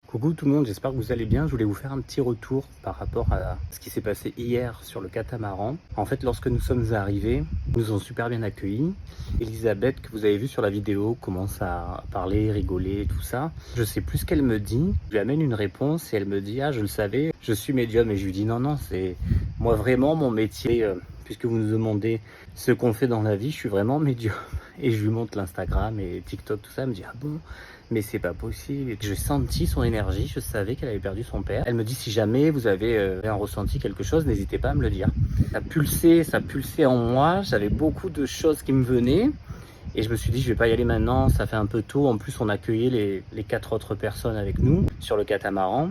Coucou tout le monde, j'espère que vous allez bien. Je voulais vous faire un petit retour par rapport à ce qui s'est passé hier sur le catamaran. En fait, lorsque nous sommes arrivés, ils nous ont super bien accueillis. Elisabeth, que vous avez vu sur la vidéo, commence à parler, rigoler, tout ça. Je sais plus ce qu'elle me dit. Je lui amène une réponse et elle me dit « Ah, je le savais, je suis médium ». Et je lui dis « Non, non, c'est moi vraiment mon métier, puisque vous nous demandez ce qu'on fait dans la vie, je suis vraiment médium ». Et je lui montre l'Instagram et TikTok, tout ça. Elle me dit « Ah bon ? Mais c'est pas possible ». J'ai senti son énergie, je savais qu'elle avait perdu son père. Elle me dit si jamais vous avez un ressenti quelque chose, n'hésitez pas à me le dire. Ça pulsait en moi, j'avais beaucoup de choses qui me venaient. Et je me suis dit, je vais pas y aller maintenant, ça fait un peu tôt. En plus, on accueillait les 4 autres personnes avec nous sur le catamaran.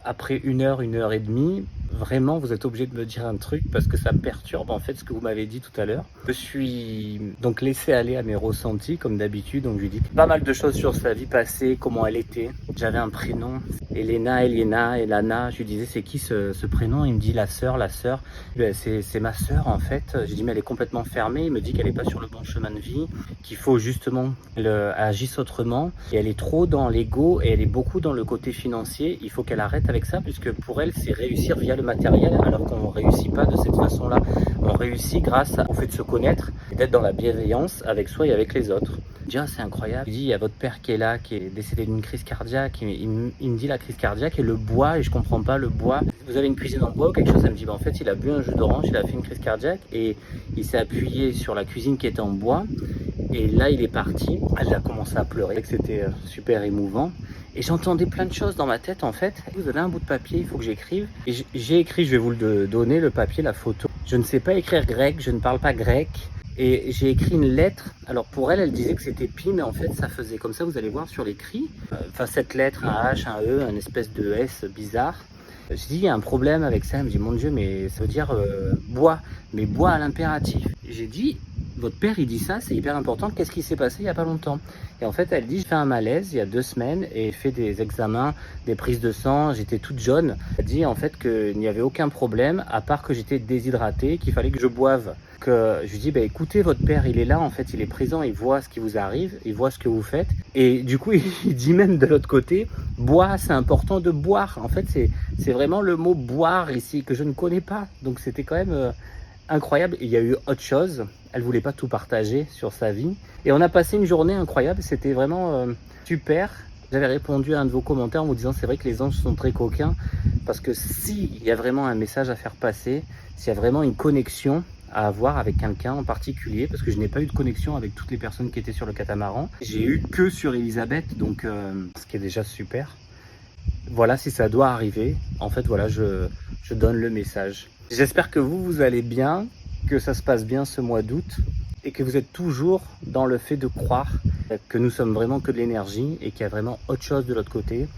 Après 1 heure et demie, vraiment, vous êtes obligé de me dire un truc parce que ça me perturbe en fait ce que vous m'avez dit tout à l'heure. Je suis donc laissé aller à mes ressentis comme d'habitude. Donc je lui dis pas mal de choses sur sa vie passée, comment elle était. J'avais un prénom, Elena, Elana. Je lui disais c'est qui ce prénom? Il me dit la sœur. Ben, c'est ma sœur en fait. J'ai dit mais elle est complètement fermée. Il me dit qu'elle n'est pas sur le bon chemin de vie, qu'il faut justement qu'elle agisse autrement. Et elle est trop dans l'ego et elle est beaucoup dans le côté financier. Il faut qu'elle arrête avec ça puisque pour elle c'est réussir via le matériel alors qu'on ne réussit pas de cette façon-là. On réussit grâce au fait de se connaître et d'être dans la bienveillance avec soi et avec les autres. Déjà, c'est incroyable. Il dit, il y a votre père qui est là, qui est décédé d'une crise cardiaque. Il me dit la crise cardiaque et le bois, et je comprends pas le bois. Vous avez une cuisine en bois ou quelque chose? Elle me dit, bah, en fait, il a bu un jus d'orange, il a fait une crise cardiaque et il s'est appuyé sur la cuisine qui était en bois. Et là, il est parti. Elle a commencé à pleurer. C'était super émouvant. Et j'entendais plein de choses dans ma tête, en fait. Vous avez un bout de papier, il faut que j'écrive. Et j'ai écrit, je vais vous le donner, le papier, la photo. Je ne sais pas écrire grec, je ne parle pas grec. Et j'ai écrit une lettre. Alors pour elle, elle disait que c'était pi, mais en fait ça faisait comme ça, vous allez voir sur l'écrit. Enfin cette lettre, un H, un E, un espèce de S bizarre. J'ai dit, il y a un problème avec ça. Elle me dit, mon Dieu, mais ça veut dire bois, mais bois à l'impératif. J'ai dit, votre père il dit ça, c'est hyper important, qu'est-ce qui s'est passé il n'y a pas longtemps? Et en fait elle dit, j'ai fait un malaise il y a 2 semaines et fait des examens, des prises de sang, j'étais toute jaune. Elle dit en fait qu'il n'y avait aucun problème à part que j'étais déshydratée, qu'il fallait que je boive. Je lui dis, bah, écoutez, votre père il est là, en fait il est présent, il voit ce qui vous arrive, il voit ce que vous faites. Et du coup il dit même de l'autre côté, bois, c'est important de boire. En fait c'est vraiment le mot boire ici que je ne connais pas. Donc c'était quand même incroyable. Et il y a eu autre chose, elle voulait pas tout partager sur sa vie. Et on a passé une journée incroyable, c'était vraiment super. J'avais répondu à un de vos commentaires en vous disant c'est vrai que les anges sont très coquins parce que s'il y a vraiment un message à faire passer, s'il y a vraiment une connexion à avoir avec quelqu'un en particulier, parce que je n'ai pas eu de connexion avec toutes les personnes qui étaient sur le catamaran. J'ai eu que sur Elisabeth, donc ce qui est déjà super. Voilà, si ça doit arriver, en fait voilà, je donne le message. J'espère que vous allez bien, que ça se passe bien ce mois d'août et que vous êtes toujours dans le fait de croire que nous sommes vraiment que de l'énergie et qu'il y a vraiment autre chose de l'autre côté.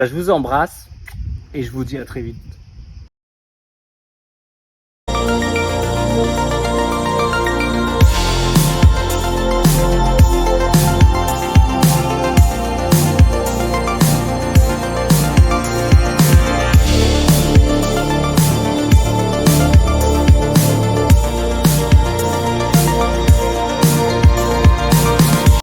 Je vous embrasse et je vous dis à très vite.